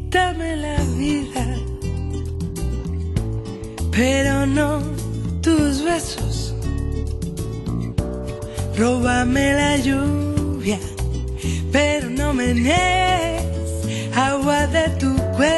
quítame la vida, pero no tus besos. Róbame la lluvia, pero no me niegues agua de tu cuerpo.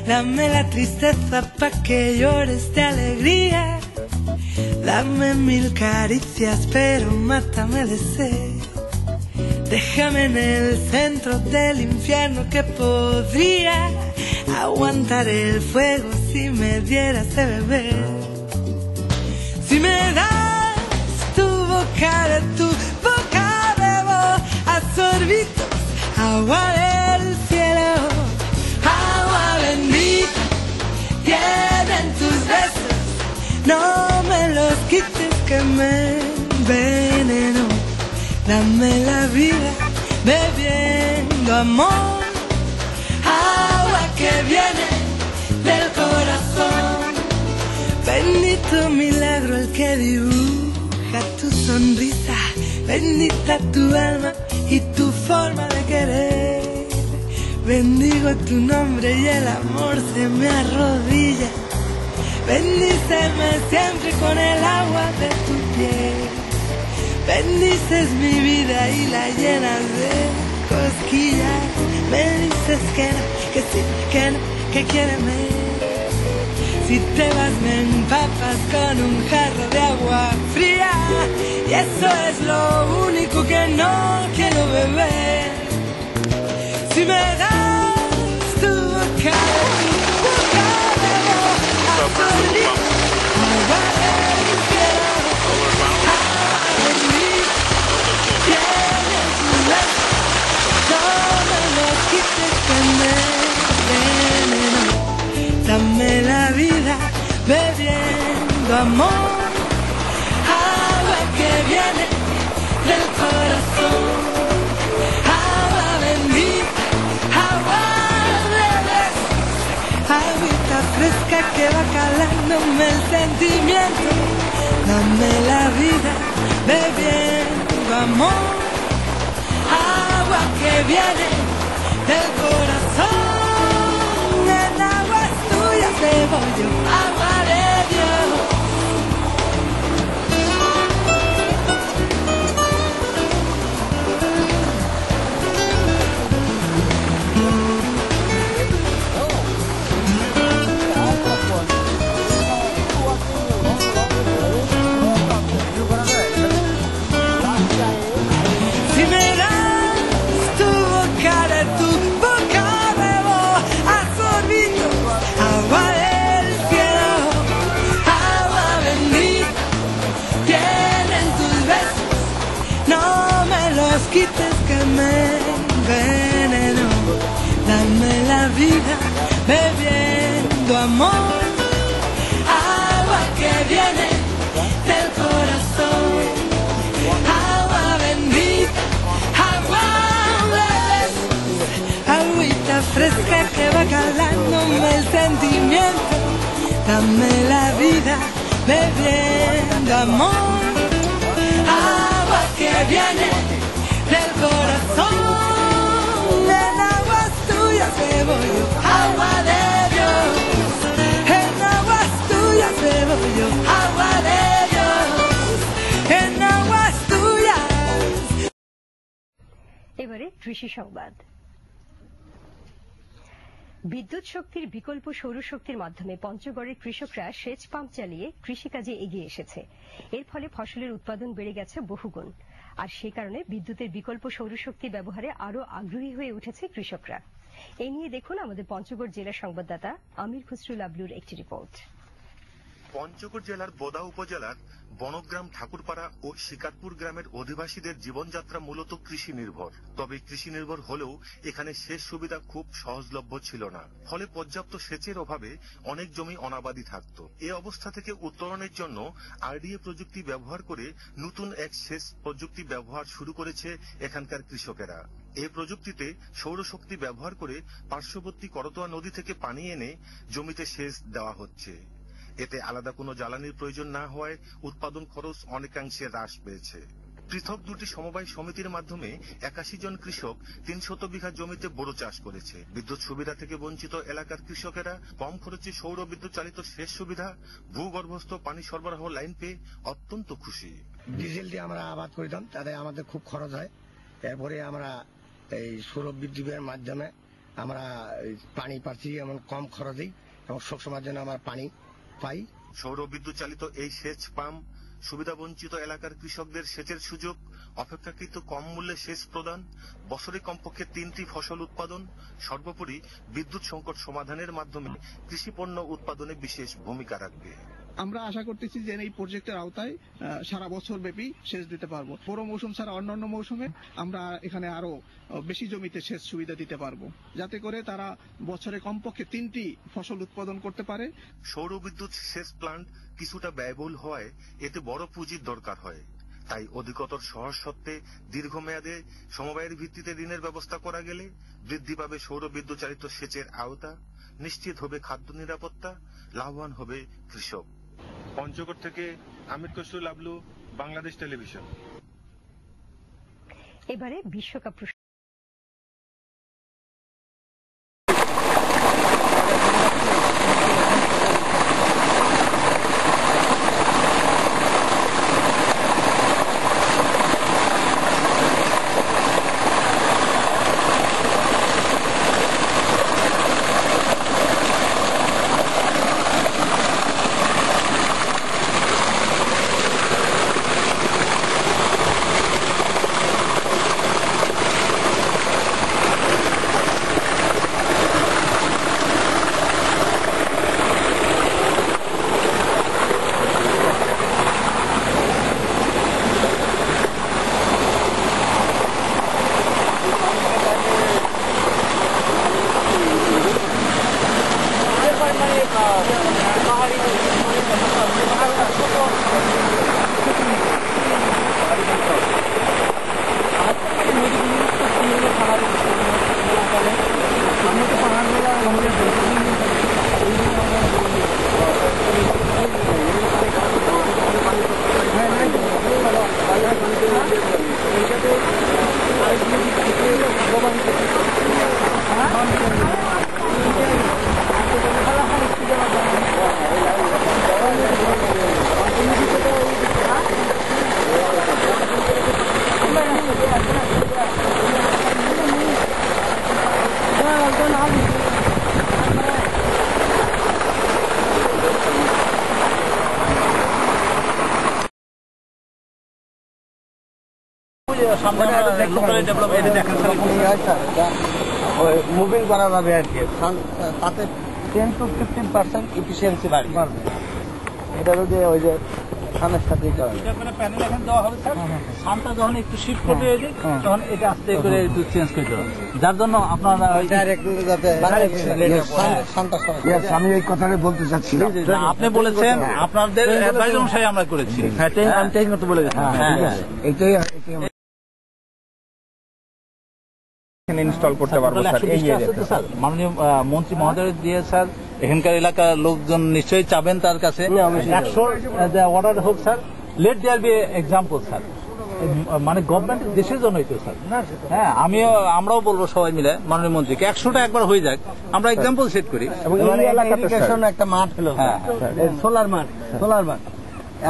Dame la tristeza pa' que llores de alegría. Dame 1000 caricias, pero mátame de sed. Déjame en el centro del infierno, que podría aguantar el fuego si me dieras de beber. Si me das tu boca, de tu boca bebo a sorbitos agua del cielo. Agua bendita tienen tus besos, no me los quites que me enveneno. Dame la vida bebiendo amor, agua que viene del corazón. Bendito milagro el que dibuja tu sonrisa, bendita tu alma y tu forma de querer. Bendigo tu nombre y el amor se me arrodilla. Bendíceme siempre con el agua de tu piel. Bendices mi vida y la llenas de cosquillas. Me dices que no, que sí, que no, que quiéreme. Si te vas me empapas con un jarro de agua fría, y eso es lo único que no quiero beber. Si me das tu boca, bebo a sorbitos agua del cielo. Dame la vida bebiendo amor, agua que viene del corazón. Agua bendita, agua de besos, agüita fresca que va calándome el sentimiento. Dame la vida bebiendo amor, agua que viene del corazón. En aguas tuyas bebo yo, agua de Dios. Si me das tu boca, de tu boca bebo a sorbitos agua del cielo. Agua bendita tienen tus besos, no me los quites que me enveneno. Dame la vida bebiendo amor, agua que viene del corazón. Agua bendita, agua de besos, agüita fresca que va calándome el sentimiento. Dame la vida bebiendo amor, agua que viene del corazón. En aguas tuyas bebo yo, agua de Dios. En aguas tuyas bebo yo, agua de Dios. En aguas tuyas. এবারে কৃষি সংবাদ। বিদ্যুৎ শক্তির বিকল্প সৌরশক্তির মাধ্যমে পঞ্চগড়ের কৃষকরা সেচ পাম্প চালিয়ে কৃষিকাজে এগিয়ে এসেছে। এর ফলে ফসলের উৎপাদন বেড়ে গেছে বহুগুণ, আর সে কারণে বিদ্যুতের বিকল্প সৌরশক্তি ব্যবহারে আরও আগ্রহী হয়ে উঠেছে কৃষকরা। এ নিয়ে দেখুন আমাদের পঞ্চগড় জেলা সংবাদদাতা আমির খসরু লাবলুর একটি রিপোর্ট। পঞ্চগড় জেলার বোদা উপজেলার বনগ্রাম ঠাকুরপাড়া ও শিকারপুর গ্রামের অধিবাসীদের জীবনযাত্রা মূলত কৃষি নির্ভর। তবে কৃষি নির্ভর হলেও এখানে সেচ সুবিধা খুব সহজলভ্য ছিল না, ফলে পর্যাপ্ত সেচের অভাবে অনেক জমি অনাবাদি থাকত। এ অবস্থা থেকে উত্তরণের জন্য আরডিএ প্রযুক্তি ব্যবহার করে নতুন এক সেচ প্রযুক্তি ব্যবহার শুরু করেছে এখানকার কৃষকেরা। এই প্রযুক্তিতে সৌরশক্তি ব্যবহার করে পার্শ্ববর্তী করতোয়া নদী থেকে পানি এনে জমিতে সেচ দেওয়া হচ্ছে। এতে আলাদা কোনো জ্বালানির প্রয়োজন না হওয়ায় উৎপাদন খরচ অনেকাংশে হ্রাস পেয়েছে। পৃথক দুটি সমবায় সমিতির মাধ্যমে 81 জন কৃষক 300 বিঘা জমিতে বোরো চাষ করেছে। বিদ্যুৎ সুবিধা থেকে বঞ্চিত এলাকার কৃষকেরা কম খরচে সৌর বিদ্যুৎ চালিত সেচ সুবিধা, ভূগর্ভস্থ পানি সরবরাহ লাইন পেয়ে অত্যন্ত খুশি। ডিজেল দিয়ে আমরা আবাদ করিতাম, তাতে আমাদের খুব খরচ হয়। এরপরে আমরা এই সৌর বিদ্যুতের মাধ্যমে আমরা পানি পাচ্ছি এমন কম খরচেই, এবং সবসময়ের জন্য আমরা পানি পাই। সৌর বিদ্যুৎ চালিত এই সেচ পাম্প সুবিধা বঞ্চিত এলাকার কৃষকদের সেচের সুযোগ, অপেক্ষাকৃত কম মূল্যে সেচ প্রদান, বছরে কমপক্ষে 3টি ফসল উৎপাদন, সর্বোপরি বিদ্যুৎ সংকট সমাধানের মাধ্যমে কৃষি পণ্য উৎপাদনে বিশেষ ভূমিকা রাখবে। আমরা আশা করতেছি যে এই প্রজেক্টের আওতায় সারা বছর ব্যাপী সেচ দিতে পারবো। পুরো মৌসুম ছাড়া অন্যান্য মৌসুমে আমরা এখানে আরো বেশি জমিতে সেচ সুবিধা দিতে পারবো, যাতে করে তারা বছরে কমপক্ষে 3টি ফসল উৎপাদন করতে পারে। সৌর বিদ্যুৎ সেচ প্লান্ট কিছুটা ব্যয়বহুল হয়, এতে বড় পুঁজির দরকার হয়। তাই অধিকতর সহজ সত্ত্বে দীর্ঘমেয়াদে সমবায়ের ভিত্তিতে ঋণের ব্যবস্থা করা গেলে বৃদ্ধি পাবে সৌর বিদ্যুৎ চালিত সেচের আওতা, নিশ্চিত হবে খাদ্য নিরাপত্তা, লাভবান হবে কৃষক। পঞ্চগড় থেকে আমির খসরু লাবলু, বাংলাদেশ টেলিভিশন। এবারে বিশ্বকাপ মুভিং করা যাবে আর কি, তাতে 10 to 15% এফিসিয়েন্সি বাড়বে। এটা যদি ওই যে সামনের সাথে প্যানেল এখানে দেওয়া হবে স্যার, সামটা যখন একটু শিফট করতে হয়ে যায় তখন এটা আস্তে করে একটু চেঞ্জ করতে হবে, যার জন্য আপনারা আমি এই কথাটা বলতে চাচ্ছি। আপনি বলেছেন আপনাদের অ্যাডভাইস অনুসারে আমরা করেছি, বলে এটাই ইনস্টল করতে পারবো স্যার। মাননীয় মন্ত্রী মহোদয় দিয়ে স্যার এখানকার এলাকার লোকজন নিশ্চয়ই চাবেন তার কাছে 100 অর্ডার হোক sir. Let there be example sir, মানে গভর্নমেন্ট দেশের জন্যই তো স্যার। হ্যাঁ, আমরাও বলবো সবাই মিলে মাননীয় মন্ত্রীকে 100টা একবার হয়ে যাক, আমরা এক্সাম্পল সেট করি। এবং একটা মাঠ হলো সোলার মাঠ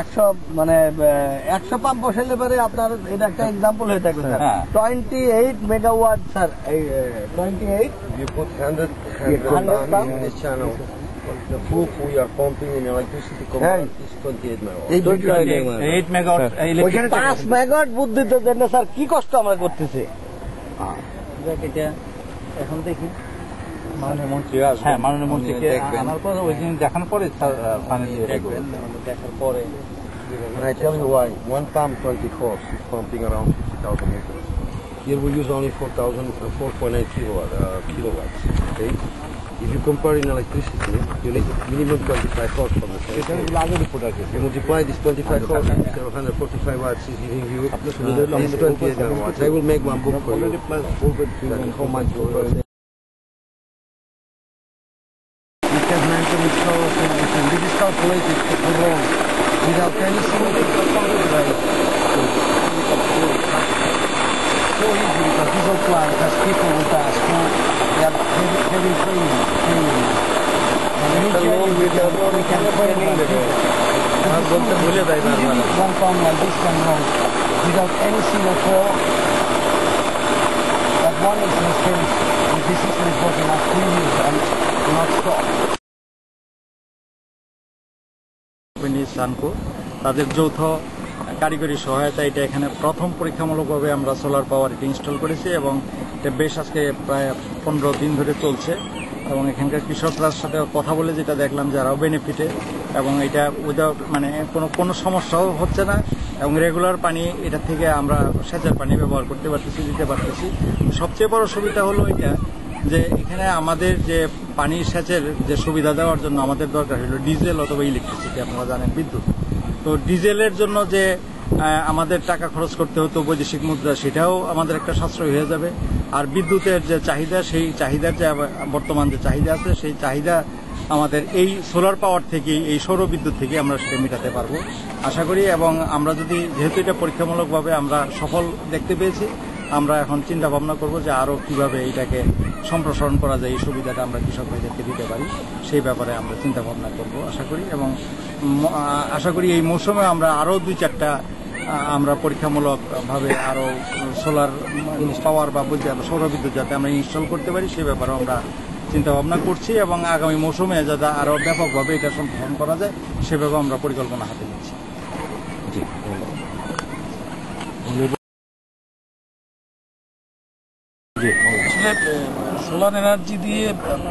100 পাম্প বসাইলে পরে আপনার এটা একটা এক্সাম্পল হয়ে থাকবে স্যার। 28 megawatt sir, 28 You put 100 pump in this channel. The proof we are pumping in electricity company is 28 megawatt. 8 মেগাওয়াট। 5 মেগাওয়াট বুদ্ধিতে জন্য স্যার কি কষ্ট আমরা করতেছি। এটা এখন দেখি মাননীয় মন্ত্রী, হ্যাঁ মাননীয় মন্ত্রীকে আনার পর ওই দিন দেখানোর পরে স্যার ফাইনালি দেখার পরে And I tell you why. One pump 24 is pumping around 50,000 liters. Here we use only 4.8 kilowatts. Okay. If you compare in electricity, you need minimum 25 horse for the same. You multiply this 25 horse instead of 145 watts is giving you this 28 megawatts. I will make one book for you. How much you this is calculated without any so easy because this whole plant has people with us who they are having training. We can train one pump like this can run without any single fault. That one is finished. This system is working last 3 years and not stop. সানকো তাদের যৌথ কারিগরি সহায়তা এটা এখানে প্রথম পরীক্ষামূলকভাবে আমরা সোলার পাওয়ার এটা ইনস্টল করেছি এবং এটা বেশ আজকে প্রায় 15 দিন ধরে চলছে এবং এখানকার কৃষকরার সাথে কথা বলে যেটা দেখলাম যারাও বেনিফিটে এবং এটা উইদাউট মানে কোনো সমস্যাও হচ্ছে না এবং রেগুলার পানি এটা থেকে আমরা সেচের পানি ব্যবহার করতে পারতেছি দিতে পারতেছি। সবচেয়ে বড় সুবিধা হলো এটা যে এখানে আমাদের যে পানি সেচের যে সুবিধা দেওয়ার জন্য আমাদের দরকার হলো ডিজেল অথবা ইলেকট্রিসিটি, আপনারা জানেন বিদ্যুৎ। তো ডিজেলের জন্য যে আমাদের টাকা খরচ করতে হতো বৈদেশিক মুদ্রা, সেটাও আমাদের একটা সাশ্রয় হয়ে যাবে। আর বিদ্যুতের যে চাহিদা, সেই চাহিদার যে বর্তমান যে চাহিদা আছে সেই চাহিদা আমাদের এই সোলার পাওয়ার থেকে, এই সৌর বিদ্যুৎ থেকে আমরা সেটা মেটাতে পারবো আশা করি। এবং আমরা যদি যেহেতু এটা পরীক্ষামূলকভাবে আমরা সফল দেখতে পেয়েছি, আমরা এখন চিন্তা ভাবনা করব যে আরো কিভাবে এটাকে সম্প্রসারণ করা যায়, এই সুবিধাটা আমরা কৃষক ভাইদেরকে দিতে পারি সেই ব্যাপারে আমরা চিন্তা ভাবনা করব আশা করি। এবং আশা করি এই মৌসুমে আমরা আরো 2-4টা আমরা পরীক্ষামূলকভাবে আরো সোলার পাওয়ার বা সৌর বিদ্যুৎ যাতে আমরা ইনস্টল করতে পারি সেই ব্যাপারে আমরা চিন্তা ভাবনা করছি এবং আগামী মৌসুমে যাতে আরো ব্যাপকভাবে এটা সম্প্রসারণ করা যায় সেভাবে আমরা পরিকল্পনা হাতে নিচ্ছি। সোলার এনার্জি দিয়ে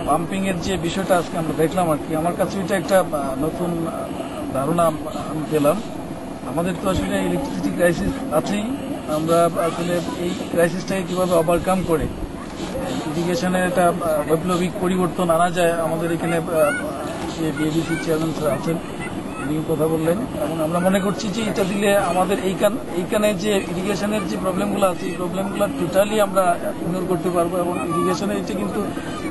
পাম্পিং এর যে বিষয়টা আজকে আমরা দেখলাম আর কি, আমার কাছে এটা একটা নতুন ধারণা আমি পেলাম। আমাদের তো আসলে ইলেকট্রিসিটি ক্রাইসিস আছেই, আমরা আসলে এই ক্রাইসিসটাকে কিভাবে ওভারকাম করে ইরিগেশনের একটা বৈপ্লবিক পরিবর্তন আনা যায়। আমাদের এখানে যে বিএডিসি চেয়ারম্যান স্যার আছেন, উনি কথা বললেন এবং আমরা মনে করছি যে এটা দিলে আমাদের এইখানে যে ইরিগেশনের যে প্রবলেমগুলো আছে এই প্রবলেমগুলো টোটালি আমরা ইগনোর করতে পারবো। এবং ইরিগেশনের এটা কিন্তু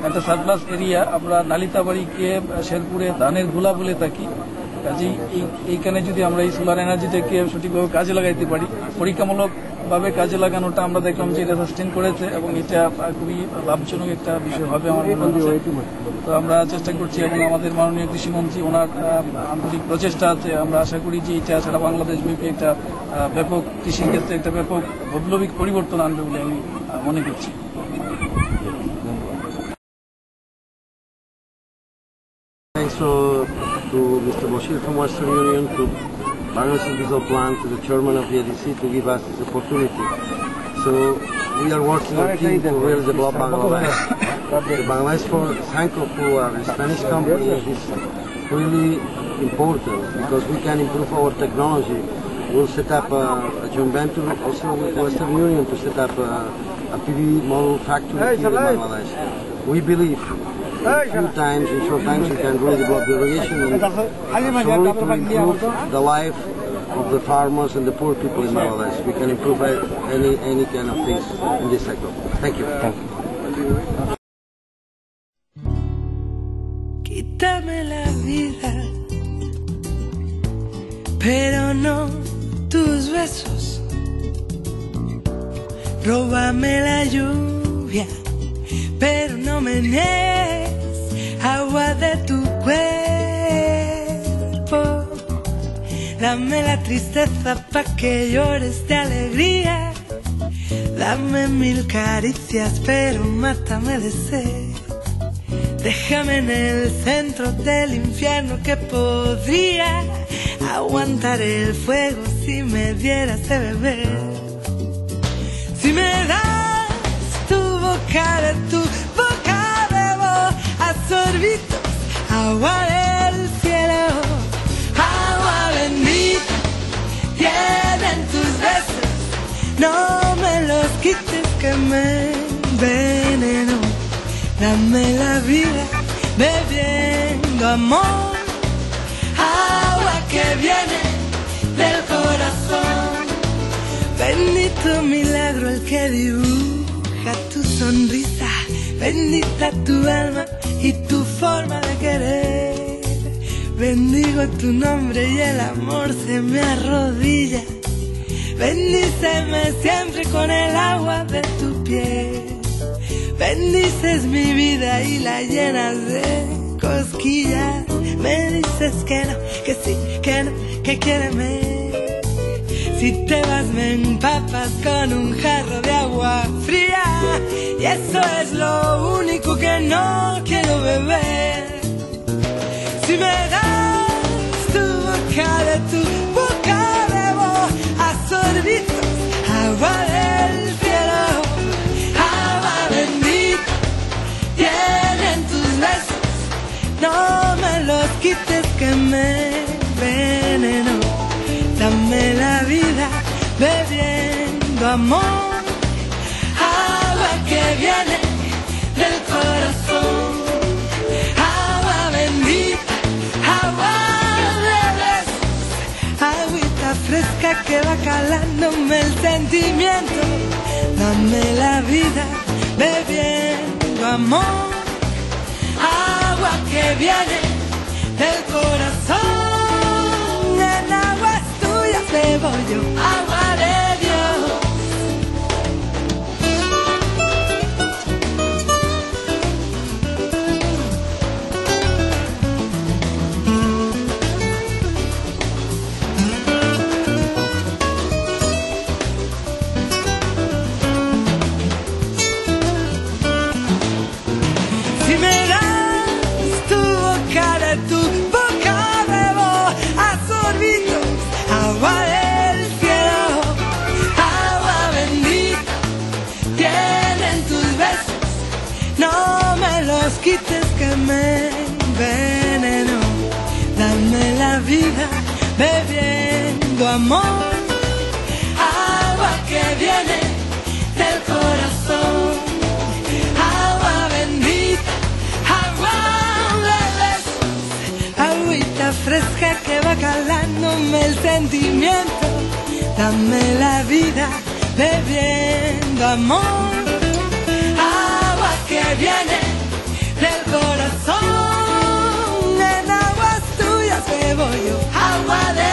একটা সারপ্লাস এরিয়া, আমরা নালিতাবাড়িকে শেরপুরে ধানের গোলা বলে থাকি। কাজেই এইখানে যদি আমরা এই সোলার এনার্জিটাকে সঠিকভাবে কাজে লাগাইতে পারি, পরীক্ষামূলকভাবে কাজে লাগানোটা আমরা দেখলাম যে এটা সাস্টেন করেছে এবং এটা খুবই লাভজনক একটা বিষয় হবে আমার মনে হচ্ছে। তো আমরা চেষ্টা করছি এবং আমাদের মাননীয় কৃষিমন্ত্রী ওনার আন্তরিক প্রচেষ্টা আছে। আমরা আশা করি যে এটা সারা বাংলাদেশ ব্যাপী একটা ব্যাপক কৃষির ক্ষেত্রে একটা ব্যাপক বৈপ্লবিক পরিবর্তন আনবে বলে আমি মনে করছি। Thanks to Mr. Bashir from Western Union, to Bangladesh Diesel Plant, to the chairman of the ADC to give us this opportunity. So we are working on team to really develop Bangladesh. The Bangladesh for Sanko, the Spanish company, is really important because we can improve our technology. We'll set up a joint venture also with Western Union to set up a PV model factory here in Bangladesh. We believe in short times we can really develop the irrigation and slowly to improve the life of the farmers and the poor people in Bangladesh. We can improve any kind of things in this sector. Thank you. Quítame la vida, pero no tus besos. Róbame la lluvia, pero no me niegues agua de tu cuerpo. Dame la tristeza pa' que llores de alegría. Dame 1000 caricias, pero mátame de sed. Déjame en el centro del infierno que podría aguantar el fuego si me dieras de beber. Si me das tu boca, de tu boca bebo a sorbitos agua del cielo. Agua bendita tienen tus besos, no me los quites que me enveneno. Dame la vida bebiendo amor, agua que viene del corazón. Bendito milagro el que dibuja tu sonrisa, bendita tu alma y tu forma de querer. Bendigo tu nombre y el amor se me arrodilla. Bendíceme siempre con el agua de tu piel. Bendices mi vida y la llenas de cosquillas. Me dices que no, que sí, que no, que quiéreme. Si te vas me empapas con un jarro de agua fría. Y eso es lo único que no quiero beber. Si me das tu boca, de tu boca bebo a sorbitos agua del cielo. Agua bendita tienen tus besos, no me los quites que me enveneno. Dame la vida bebiendo amor, agua que viene del corazón, agua bendita, agua de besos, agüita fresca que va calándome el sentimiento. Dame la vida bebiendo amor, agua que viene del corazón. En aguas tuyas bebo yo, agua de Dios. Si me das tu boca, de tu boca bebo a sorbitos agua del cielo, agua bendita tienen tus besos, no me los quites que me enveneno. Dame la vida bebiendo amor, agua que viene del corazón, agua bendita, agua de besos, agüita fresca que va calándome el sentimiento. Dame la vida bebiendo amor, agua que viene del corazón. En aguas tuyas bebo yo, agua de